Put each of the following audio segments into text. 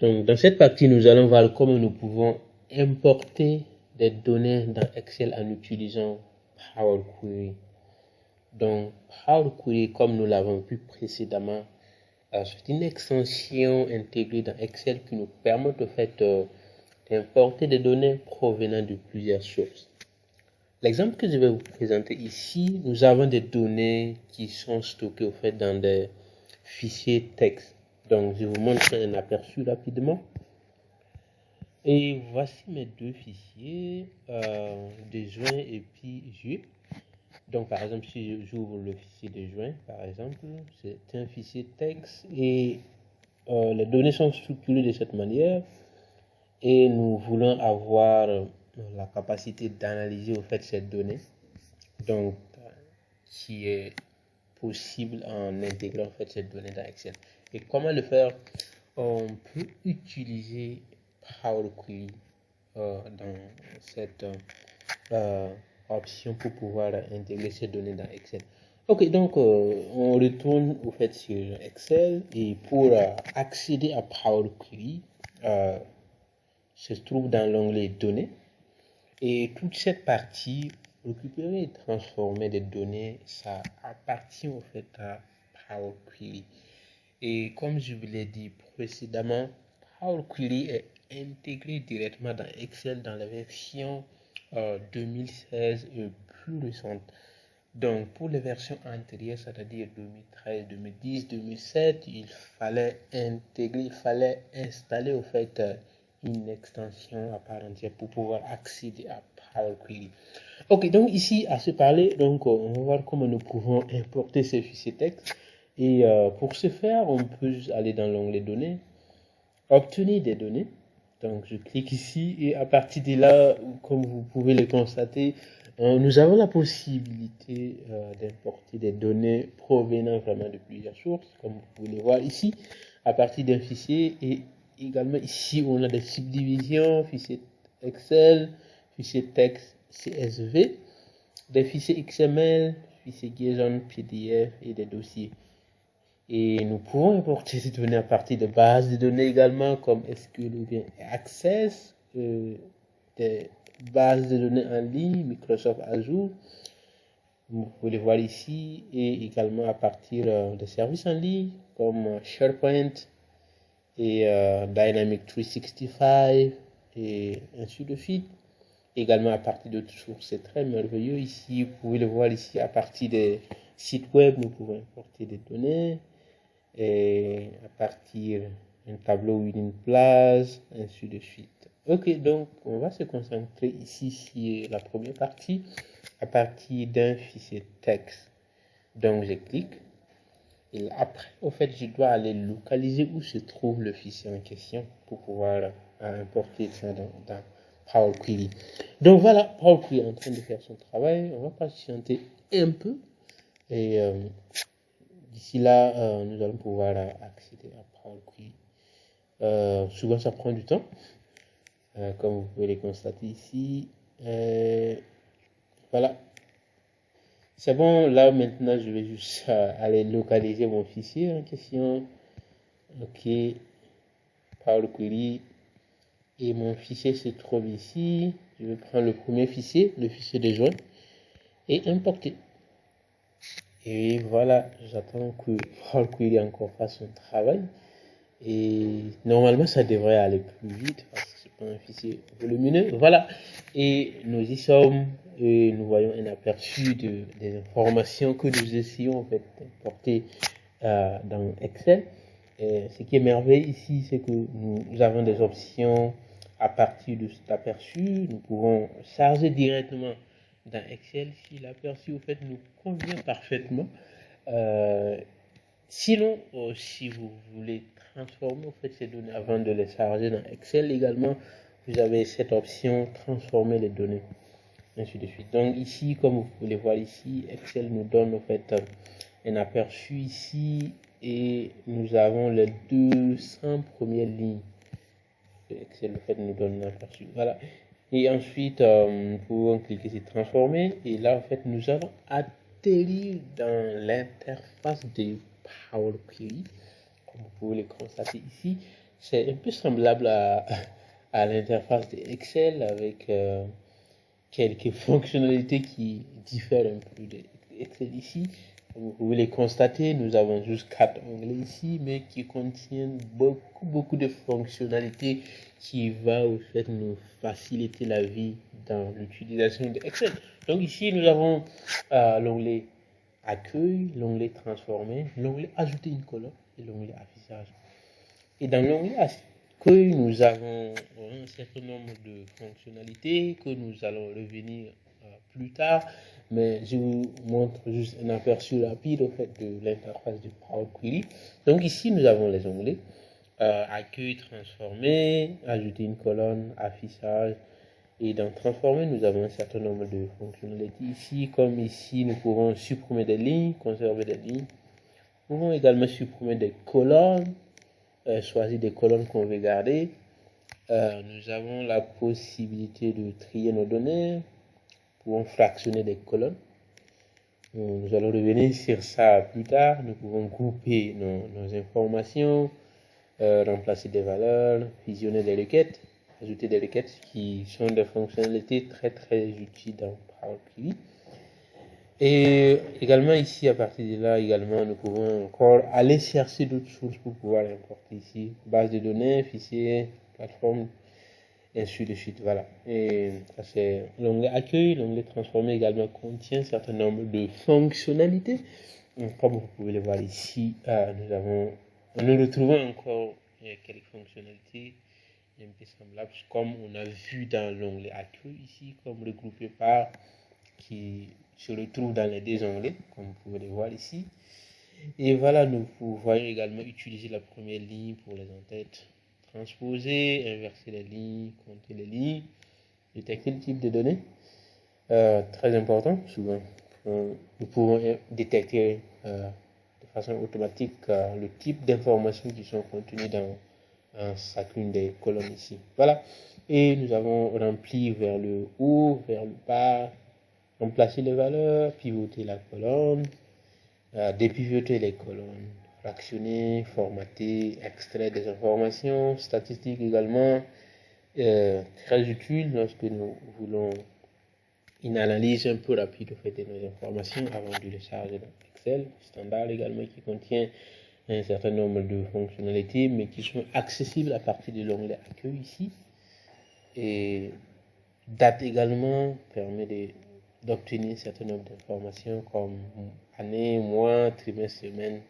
Donc, dans cette partie, nous allons voir comment nous pouvons importer des données dans Excel en utilisant Power Query. Donc, Power Query, comme nous l'avons vu précédemment, c'est une extension intégrée dans Excel qui nous permet de fait d'importer des données provenant de plusieurs sources. L'exemple que je vais vous présenter ici, nous avons des données qui sont stockées au fait dans des fichiers texte. Donc, je vous montre un aperçu rapidement. Et voici mes deux fichiers, de juin et puis juillet. Donc, par exemple, si j'ouvre le fichier de juin, par exemple, c'est un fichier texte et les données sont structurées de cette manière. Et nous voulons avoir la capacité d'analyser au fait cette donnée. Donc, qui est possible en intégrant en fait cette donnée dans Excel. Et comment le faire? On peut utiliser Power Query dans cette option pour pouvoir intégrer ces données dans Excel. Ok, donc on retourne au fait sur Excel et pour accéder à Power Query, se trouve dans l'onglet données et toute cette partie récupérer et transformer des données, ça appartient au fait à Power Query. Et comme je vous l'ai dit précédemment, Power Query est intégré directement dans Excel dans la version 2016 et plus récente. Donc pour les versions antérieures, c'est-à-dire 2013, 2010, 2007, il fallait intégrer, il fallait installer au fait une extension à part entière pour pouvoir accéder à Power Query. Ok, donc ici à se parler, donc on va voir comment nous pouvons importer ces fichiers texte. Et pour ce faire, on peut aller dans l'onglet données, obtenir des données. Donc je clique ici et à partir de là, comme vous pouvez le constater, nous avons la possibilité d'importer des données provenant vraiment de plusieurs sources, comme vous pouvez le voir ici, à partir d'un fichier. Et également ici, on a des subdivisions, fichiers Excel, fichiers texte CSV, des fichiers XML, fichiers JSON, PDF et des dossiers. Et nous pouvons importer ces données à partir de bases de données également, comme SQL ou bien Access, des bases de données en ligne, Microsoft Azure, vous pouvez les voir ici, et également à partir de services en ligne, comme SharePoint et Dynamics 365, et ainsi de suite. Également à partir d'autres sources, c'est très merveilleux ici, vous pouvez le voir ici, à partir des sites web, nous pouvons importer des données, et à partir d'un tableau ou d'une place, ainsi de suite. Ok, donc on va se concentrer ici sur la première partie, à partir d'un fichier texte. Donc je clique, et après, au fait, je dois aller localiser où se trouve le fichier en question pour pouvoir importer ça dans Power Query. Donc voilà, Power Query est en train de faire son travail. On va patienter un peu et d'ici là, nous allons pouvoir accéder à Power Query. Souvent, ça prend du temps, comme vous pouvez le constater ici. Voilà. C'est bon, là maintenant, je vais juste aller localiser mon fichier en question. Ok, Power Query. Et mon fichier se trouve ici. Je vais prendre le premier fichier, le fichier de juin, et importer. Et voilà, j'attends que Power Query encore fasse son travail. Et normalement, ça devrait aller plus vite parce que c'est pas un fichier volumineux. Voilà. Et nous y sommes. Et nous voyons un aperçu des informations que nous essayons en fait d'importer dans Excel. Et ce qui est merveilleux ici, c'est que nous avons des options à partir de cet aperçu. Nous pouvons charger directement dans Excel si l'aperçu au fait nous convient parfaitement. Sinon, si vous voulez transformer en fait ces données avant de les charger dans Excel également, vous avez cette option transformer les données, ainsi de suite. Donc ici, comme vous pouvez le voir ici, Excel nous donne en fait un aperçu ici et nous avons les 200 premières lignes. Excel en fait nous donne un aperçu. Voilà. Et ensuite, nous pouvons cliquer sur transformer et là en fait nous allons atterrir dans l'interface de Power Query, comme vous pouvez le constater ici. c'est un peu semblable à l'interface d'Excel avec quelques fonctionnalités qui diffèrent un peu d'Excel ici. Vous pouvez les constater, nous avons juste 4 onglets ici, mais qui contiennent beaucoup de fonctionnalités qui va au fait nous faciliter la vie dans l'utilisation d'Excel. Donc ici, nous avons l'onglet accueil, l'onglet transformer, l'onglet ajouter une colonne et l'onglet affichage. Et dans l'onglet accueil, nous avons un certain nombre de fonctionnalités que nous allons revenir plus tard, mais je vous montre juste un aperçu rapide au fait de l'interface de Power Query. Donc ici, nous avons les onglets accueil, transformer, ajouter une colonne, affichage. Et dans transformer, nous avons un certain nombre de fonctionnalités ici. Comme ici, nous pouvons supprimer des lignes, conserver des lignes. Nous pouvons également supprimer des colonnes, choisir des colonnes qu'on veut garder. Nous avons la possibilité de trier nos données. Nous pouvons fractionner des colonnes. Nous allons revenir sur ça plus tard. Nous pouvons grouper nos informations, remplacer des valeurs, fusionner des requêtes, ajouter des requêtes qui sont des fonctionnalités très utiles dans Power Query. Et également ici, à partir de là, également, nous pouvons encore aller chercher d'autres sources pour pouvoir importer ici. Base de données, fichiers, plateforme, et ainsi de suite. Voilà. Et ça, c'est l'onglet accueil. L'onglet transformer également contient un certain nombre de fonctionnalités. Donc, comme vous pouvez le voir ici, nous retrouvons encore quelques fonctionnalités un peu semblables, comme on a vu dans l'onglet accueil ici, comme regroupé par qui se retrouve dans les deux onglets, comme vous pouvez le voir ici. Et voilà, nous voyons également utiliser la première ligne pour les entêtes, transposer, inverser les lignes, compter les lignes, détecter le type de données. Très important, souvent. Nous pouvons détecter de façon automatique le type d'informations qui sont contenues dans chacune des colonnes ici. Voilà. Et nous avons rempli vers le haut, vers le bas, remplacer les valeurs, pivoter la colonne, dépivoter les colonnes, fractionner, formater, extraire des informations, statistiques également, très utile lorsque nous voulons une analyse un peu rapide au fait de nos informations avant de les charger dans Excel, standard également qui contient un certain nombre de fonctionnalités mais qui sont accessibles à partir de l'onglet accueil ici. Et date également permet d'obtenir un certain nombre d'informations comme année, mois, trimestre, semaine,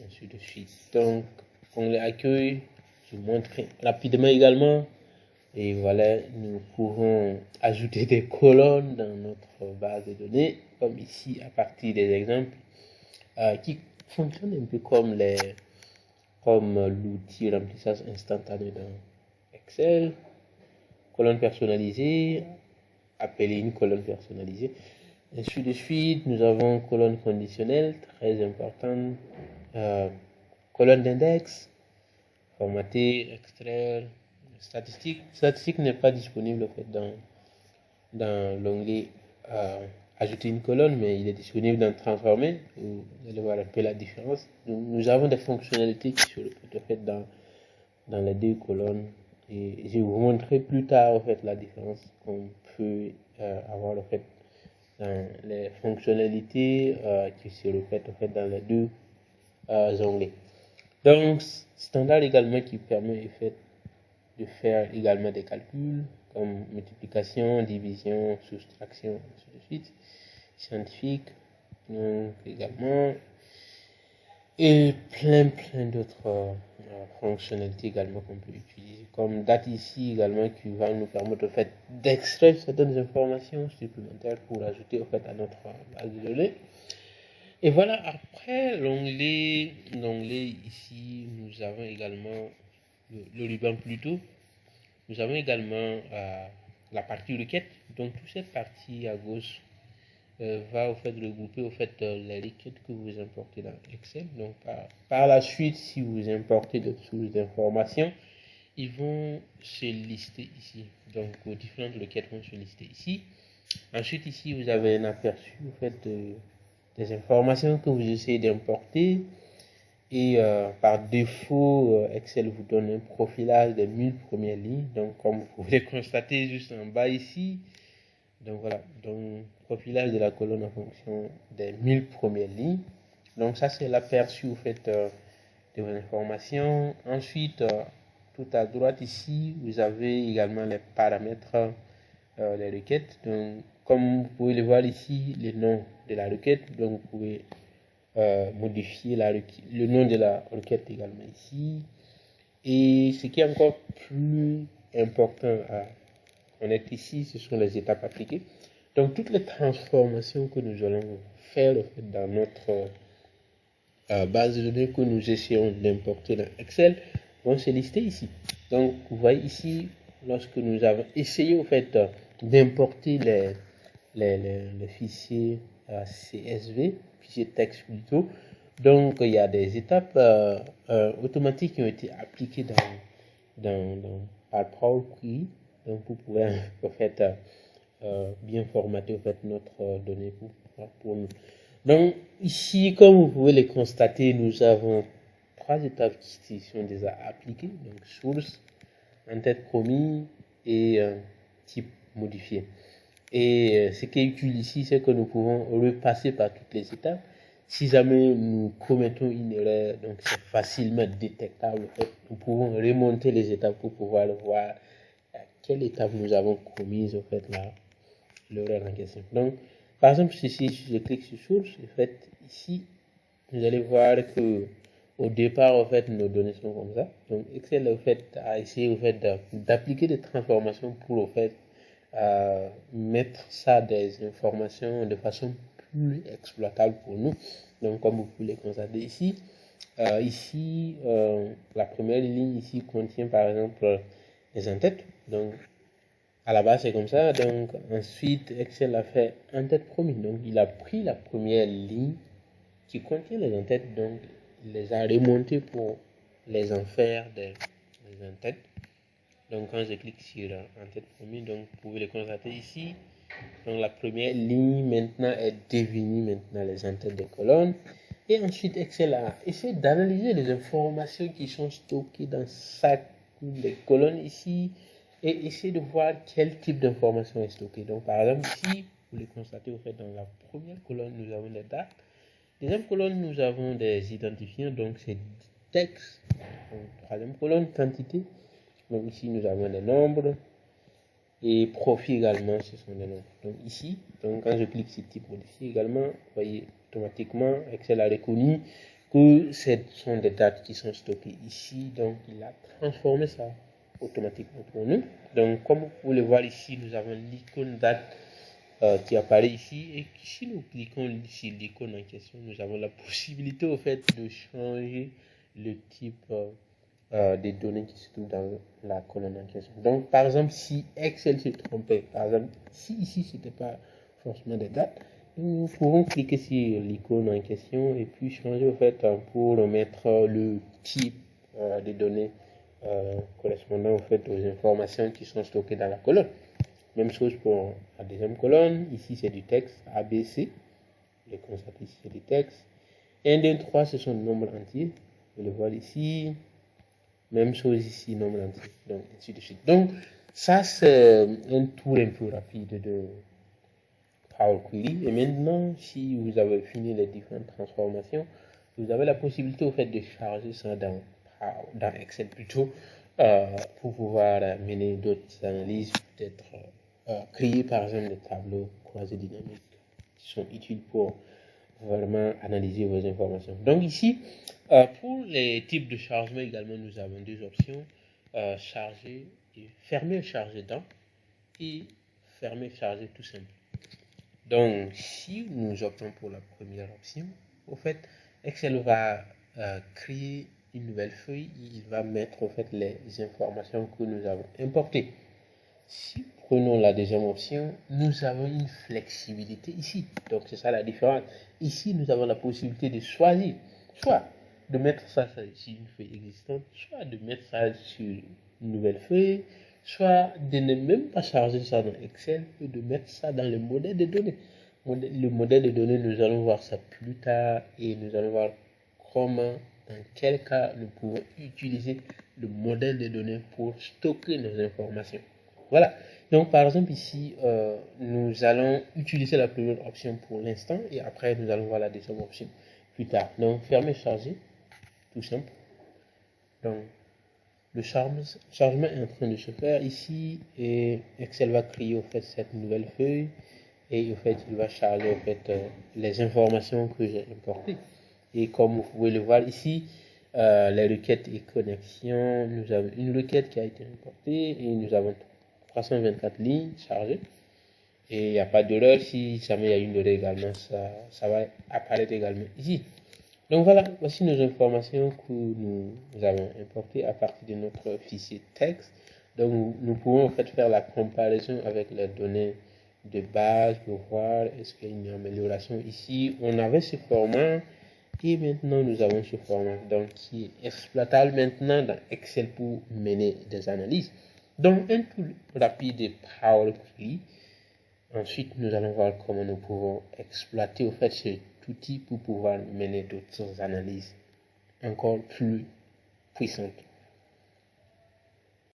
ainsi de suite. Donc, onglet accueil, je vous montre rapidement également. Et voilà, nous pouvons ajouter des colonnes dans notre base de données, comme ici à partir des exemples qui fonctionnent un peu comme l'outil remplissage instantané dans Excel. Colonne personnalisée, appeler une colonne personnalisée. Ainsi de suite, nous avons colonne conditionnelle, très importante, colonne d'index, formater, extraire, statistique n'est pas disponible en fait dans l'onglet ajouter une colonne, mais il est disponible dans transformer. Vous allez voir un peu la différence. Nous avons des fonctionnalités qui se répètent en fait dans les deux colonnes. Et je vais vous montrer plus tard en fait la différence qu'on peut avoir en fait dans les fonctionnalités qui se répètent en fait dans les deux onglets. Donc standard également qui permet en fait de faire également des calculs comme multiplication, division, soustraction, ainsi de suite. Scientifique, donc également. Et plein d'autres fonctionnalités également qu'on peut utiliser. Comme date ici également qui va nous permettre en fait d'extraire certaines informations supplémentaires pour ajouter en fait à notre base de données. Et voilà, après l'onglet ici, nous avons également le ruban plutôt. Nous avons également la partie requête. Donc toute cette partie à gauche va au fait regrouper au fait les requêtes que vous importez dans Excel. Donc par la suite, si vous importez d'autres sources d'informations, ils vont se lister ici. Donc vos différentes requêtes vont se lister ici. Ensuite ici, vous avez un aperçu au fait des informations que vous essayez d'importer. Et par défaut, Excel vous donne un profilage des 1000 premières lignes. Donc, comme vous pouvez le constater juste en bas ici. Donc voilà, donc profilage de la colonne en fonction des 1000 premières lignes. Donc ça, c'est l'aperçu au fait de vos informations. Ensuite, tout à droite ici, vous avez également les paramètres, les requêtes. Donc, comme vous pouvez le voir ici, le nom de la requête. Donc, vous pouvez modifier le nom de la requête également ici. Et ce qui est encore plus important à connaître ici, ce sont les étapes appliquées. Donc, toutes les transformations que nous allons faire en fait, dans notre base de données que nous essayons d'importer dans Excel vont se lister ici. Donc, vous voyez ici, lorsque nous avons essayé en fait d'importer les fichiers CSV, fichiers texte plutôt, donc il y a des étapes automatiques qui ont été appliquées par Power Query. Donc, vous pouvez en fait bien formater en fait notre donnée pour nous. Donc ici, comme vous pouvez le constater, nous avons 3 étapes qui sont déjà appliquées. Donc source, en-tête promis et type modifié. Et ce qui est utile ici, c'est que nous pouvons repasser par toutes les étapes. Si jamais nous commettons une erreur, donc c'est facilement détectable. En fait, nous pouvons remonter les étapes pour pouvoir voir à quelle étape nous avons commise en fait l'erreur en question. Donc, par exemple, ici, si je clique sur source, en fait, ici, vous allez voir que au départ, en fait, nos données sont comme ça. Donc, Excel, en fait, a essayé, en fait, d'appliquer des transformations pour, en fait, mettre ça des informations de façon plus exploitable pour nous. Donc, comme vous pouvez le constater ici, la première ligne ici contient, par exemple, les en-têtes. Donc, à la base, c'est comme ça. Donc, ensuite, Excel a fait en-tête promis. Donc, il a pris la première ligne qui contient les en-têtes. Donc, il les a remontées pour les en faire des en-têtes. Donc, quand je clique sur en-tête promis, donc, vous pouvez le constater ici. Donc, la première ligne maintenant est devenue maintenant les en-têtes des colonnes. Et ensuite, Excel a essayé d'analyser les informations qui sont stockées dans chacune des colonnes ici et essayer de voir quel type d'information est stockée. Donc, par exemple, ici, vous le constatez, au fait, dans la première colonne, nous avons des dates. Deuxième colonne, nous avons des identifiants, donc c'est texte. Donc, troisième colonne, quantité. Donc, ici, nous avons des nombres. Et profit également, ce sont des nombres. Donc, ici, donc, quand je clique sur type modifié également, vous voyez, automatiquement, Excel a reconnu que ce sont des dates qui sont stockées ici. Donc, il a transformé ça automatiquement pour nous. Donc, comme vous pouvez le voir ici, nous avons l'icône date qui apparaît ici. Et si nous cliquons sur l'icône en question, nous avons la possibilité au fait de changer le type des données qui se trouvent dans la colonne en question. Donc, par exemple, si Excel se trompait, par exemple, si ici c'était pas forcément des dates, nous pouvons cliquer sur l'icône en question et puis changer au fait pour mettre le type des données correspondant au fait aux informations qui sont stockées dans la colonne. Même chose pour la deuxième colonne. Ici, c'est du texte ABC. Vous le constatez ici, c'est du texte. 1, 2, 3, ce sont des nombres entiers. Vous le voyez ici. Même chose ici, nombre entier. Donc, ainsi de suite. Donc, ça, c'est un tour un peu rapide de Power Query. Et maintenant, si vous avez fini les différentes transformations, vous avez la possibilité, au fait, de charger ça dans Excel plutôt, pour pouvoir mener d'autres analyses, peut-être créer, par exemple, des tableaux croisés dynamiques qui sont utiles pour vraiment analyser vos informations. Donc ici, pour les types de chargement également, nous avons deux options, charger et fermer charger dans et fermer charger tout simple. Donc si nous optons pour la première option, au fait, Excel va créer une nouvelle feuille et il va mettre en fait les informations que nous avons importées. Si prenons la deuxième option, nous avons une flexibilité ici. Donc, c'est ça la différence. Ici, nous avons la possibilité de choisir, soit de mettre ça sur une feuille existante, soit de mettre ça sur une nouvelle feuille, soit de ne même pas charger ça dans Excel, et de mettre ça dans le modèle de données. Le modèle de données, nous allons voir ça plus tard et nous allons voir comment dans quel cas nous pouvons utiliser le modèle de données pour stocker nos informations. Voilà. Donc, par exemple, ici, nous allons utiliser la première option pour l'instant et après, nous allons voir la deuxième option plus tard. Donc, fermer, charger, tout simple. Donc, le chargement est en train de se faire ici et Excel va créer au fait cette nouvelle feuille et au fait, il va charger au fait les informations que j'ai importées. Et comme vous pouvez le voir ici, les requêtes et connexions, nous avons une requête qui a été importée et nous avons 324 lignes chargées. Et il n'y a pas d'erreur. Si jamais il y a une erreur également, ça va apparaître également ici. Donc voilà, voici nos informations que nous avons importées à partir de notre fichier texte. Donc nous pouvons en fait faire la comparaison avec les données de base pour voir est-ce qu'il y a une amélioration ici. On avait ce format et maintenant nous avons ce format donc qui est exploitable maintenant dans Excel pour mener des analyses. Donc un tour rapide de Power Query. Ensuite, nous allons voir comment nous pouvons exploiter au fait cet outil pour pouvoir mener d'autres analyses encore plus puissantes.